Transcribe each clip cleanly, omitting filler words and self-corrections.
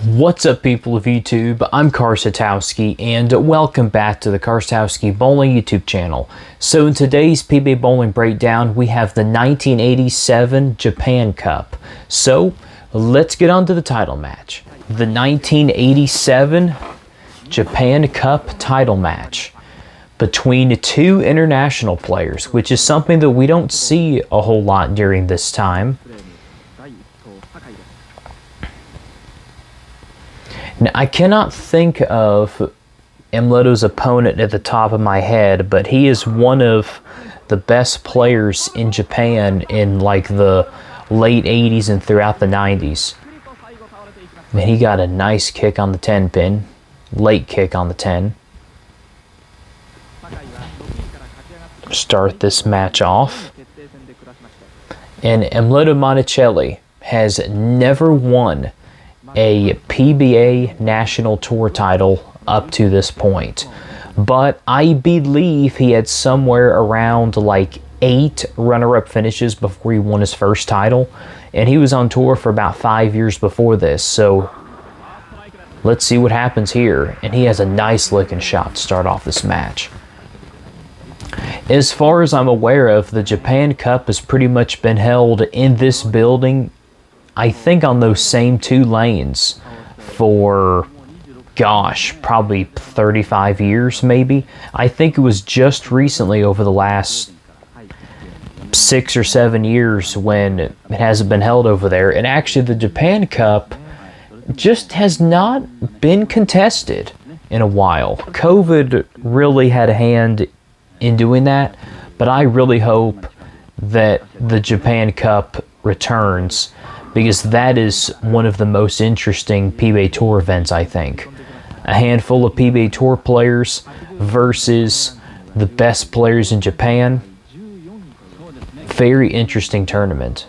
What's up, people of YouTube? I'm Karsatowski, and welcome back to the Karsatowski Bowling YouTube channel. So in today's PBA Bowling Breakdown, we have the 1987 Japan Cup. So let's get on to the title match. The 1987 Japan Cup title match between two international players, which is something that we don't see a whole lot during this time. Now, I cannot think of Mleto's opponent at the top of my head, but he is one of the best players in Japan in like the late 80s and throughout the 90s. And he got a nice kick on the 10 pin, late kick on the 10. Start this match off. And Mleto Monticelli has never won a PBA National Tour title up to this point, but I believe he had somewhere around like 8 runner-up finishes before he won his first title, and he was on tour for about 5 years before this. So let's see what happens here. And he has a nice looking shot to start off this match. As far as I'm aware of, the Japan Cup has pretty much been held in this building, I think on those same 2 lanes for, gosh, probably 35 years maybe. I think it was just recently over the last 6 or 7 years when it hasn't been held over there. And actually the Japan Cup just has not been contested in a while. COVID really had a hand in doing that, but I really hope that the Japan Cup returns, because that is one of the most interesting PBA Tour events, I think. A handful of PBA Tour players versus the best players in Japan. Very interesting tournament.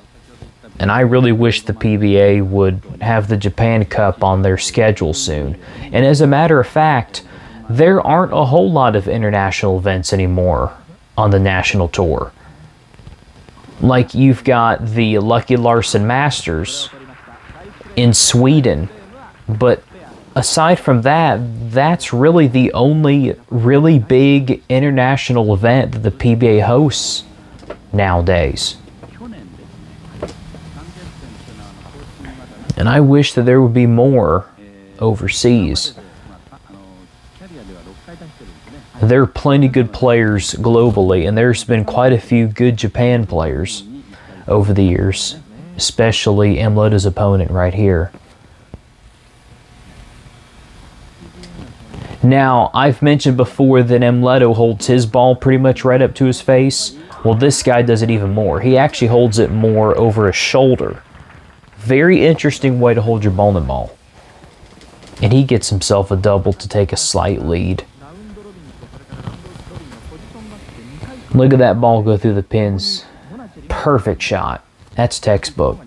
And I really wish the PBA would have the Japan Cup on their schedule soon. And as a matter of fact, there aren't a whole lot of international events anymore on the national tour. Like, you've got the Lucky Larson Masters in Sweden, but aside from that, that's really the only really big international event that the PBA hosts nowadays. And I wish that there would be more overseas. There are plenty good players globally, and there's been quite a few good Japan players over the years, especially Mleto's opponent right here. Now, I've mentioned before that Mleto holds his ball pretty much right up to his face. Well, this guy does it even more. He actually holds it more over his shoulder. Very interesting way to hold your bowling ball. And he gets himself a double to take a slight lead. Look at that ball go through the pins. Perfect shot. That's textbook.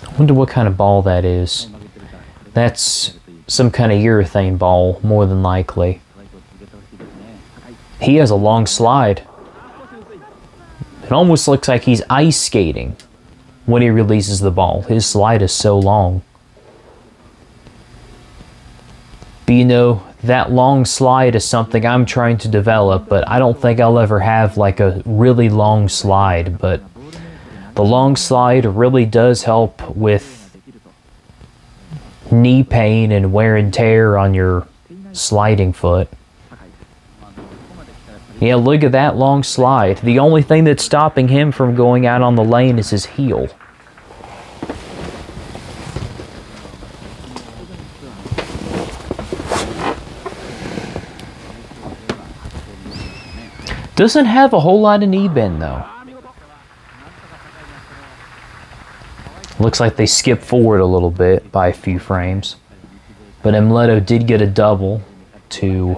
I wonder what kind of ball that is. That's some kind of urethane ball, more than likely. He has a long slide. It almost looks like he's ice skating when he releases the ball. His slide is so long. But you know, that long slide is something I'm trying to develop, but I don't think I'll ever have like a really long slide. But the long slide really does help with knee pain and wear and tear on your sliding foot. Yeah, look at that long slide. The only thing that's stopping him from going out on the lane is his heel. Doesn't have a whole lot of knee bend though. Looks like they skipped forward a little bit by a few frames. But Mleto did get a double to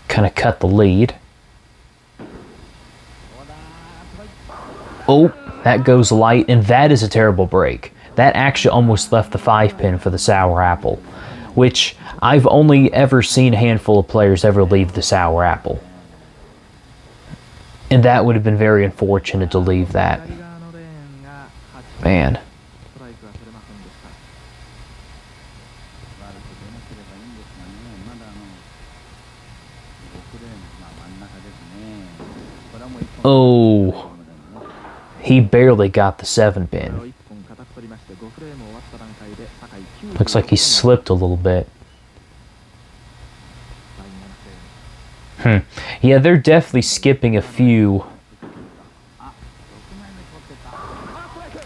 kind of cut the lead. Oh, that goes light, and that is a terrible break. That actually almost left the 5-pin for the sour apple, which I've only ever seen a handful of players ever leave the sour apple. And that would have been very unfortunate to leave that. Man. Oh, he barely got the 7-pin. Looks like he slipped a little bit. Yeah, they're definitely skipping a few.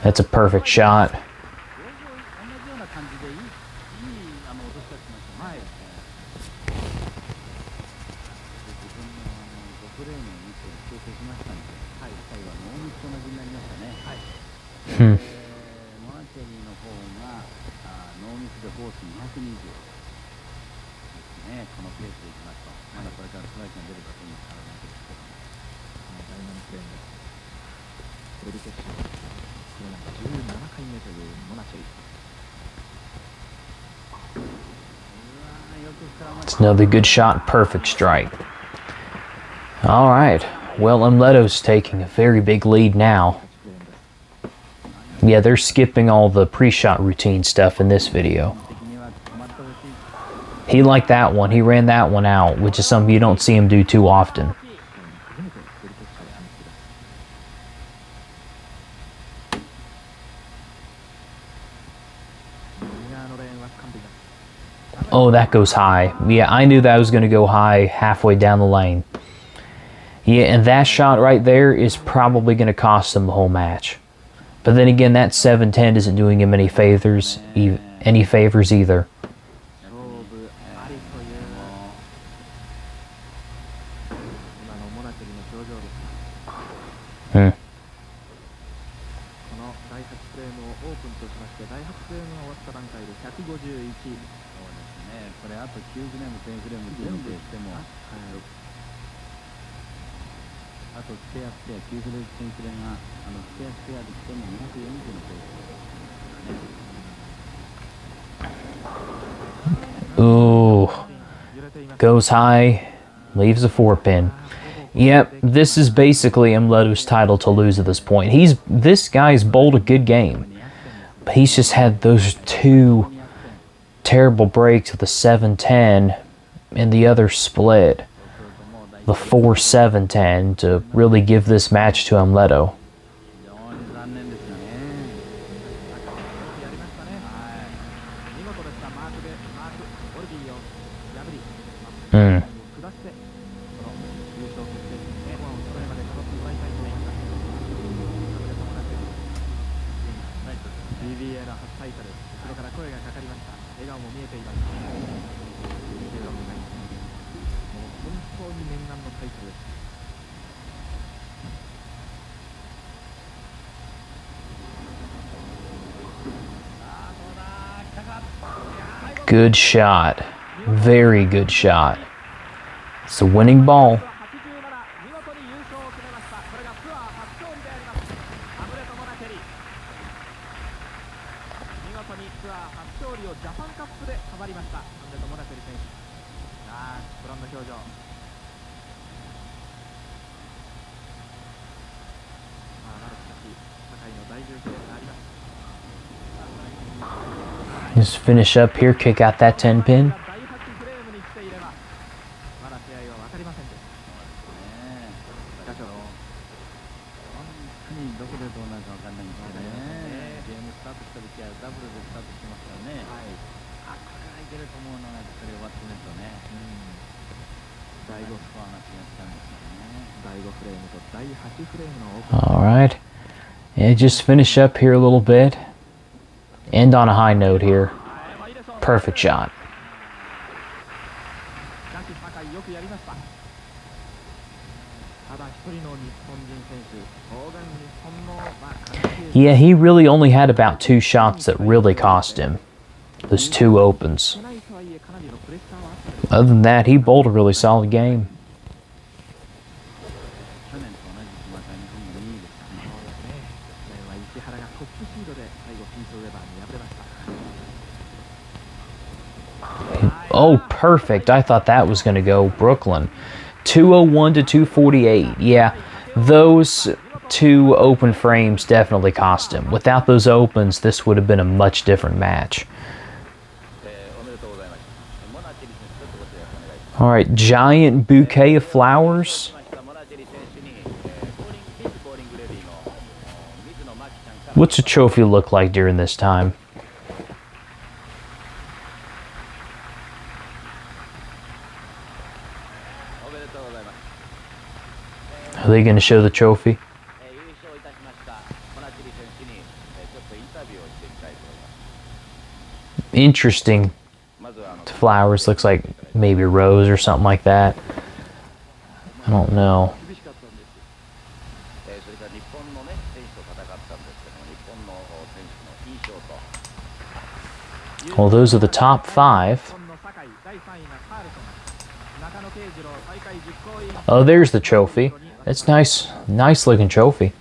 That's a perfect shot. It's another good shot, perfect strike. All right, well, Umleto's taking a very big lead now. Yeah, they're skipping all the pre-shot routine stuff in this video. He liked that one. He ran that one out, which is something you don't see him do too often. Oh, that goes high. Yeah, I knew that was going to go high halfway down the lane. Yeah, and that shot right there is probably going to cost him the whole match. But then again, that 7-10 isn't doing him any favors either. Ooh, goes high, leaves a 4-pin. Yep, this is basically Umleto's title to lose at this point. This guy's bowled a good game, but he's just had those two terrible breaks with the 7-10 and the other split, the 4-7-10, to really give this match to Umleto. Good shot. Very good shot. It's a winning ball. Just finish up here, kick out that 10-pin. All right, and just finish up here a little bit. End on a high note here. Perfect shot. Yeah, he really only had about 2 shots that really cost him. Those 2 opens. Other than that, he bowled a really solid game. Oh, perfect. I thought that was going to go Brooklyn. 201 to 248. Yeah, those two open frames definitely cost him. Without those opens, this would have been a much different match. All right, giant bouquet of flowers. What's a trophy look like during this time? Are they going to show the trophy? Interesting. Flowers, looks like maybe a rose or something like that. I don't know. Well, those are the top 5. Oh, there's the trophy. That's nice. Nice looking trophy.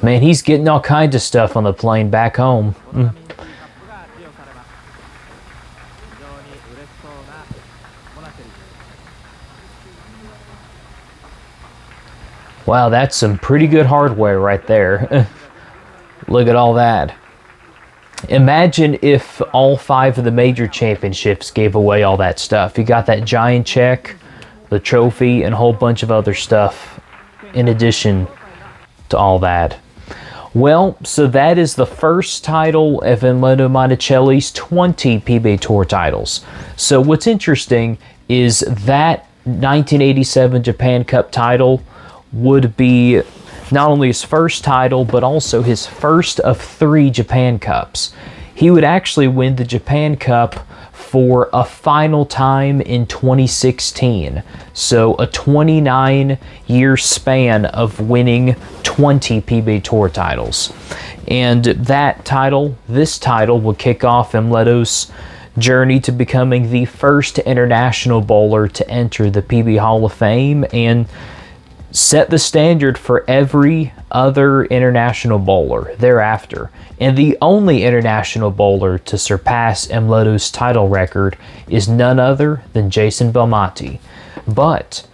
Man, he's getting all kinds of stuff on the plane back home. Wow, that's some pretty good hardware right there. Look at all that. Imagine if all 5 of the major championships gave away all that stuff. You got that giant check, the trophy, and a whole bunch of other stuff in addition to all that. Well, so that is the first title of Emleto Monticelli's 20 PBA Tour titles. So what's interesting is that 1987 Japan Cup title would be not only his first title, but also his first of 3 Japan Cups. He would actually win the Japan Cup for a final time in 2016. So a 29-year span of winning 20 PBA Tour titles. And that title, this title, will kick off Emleto's journey to becoming the first international bowler to enter the PBA Hall of Fame and set the standard for every other international bowler thereafter, and the only international bowler to surpass Emleto's title record is none other than Jason Belmonte. But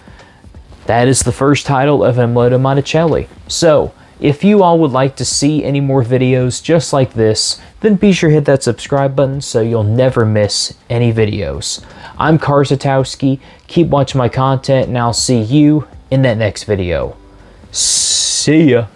that is the first title of Emleto Monticelli. So if you all would like to see any more videos just like this, then be sure to hit that subscribe button so you'll never miss any videos. I'm Karsatowski. Keep watching my content, and I'll see you in that next video. See ya.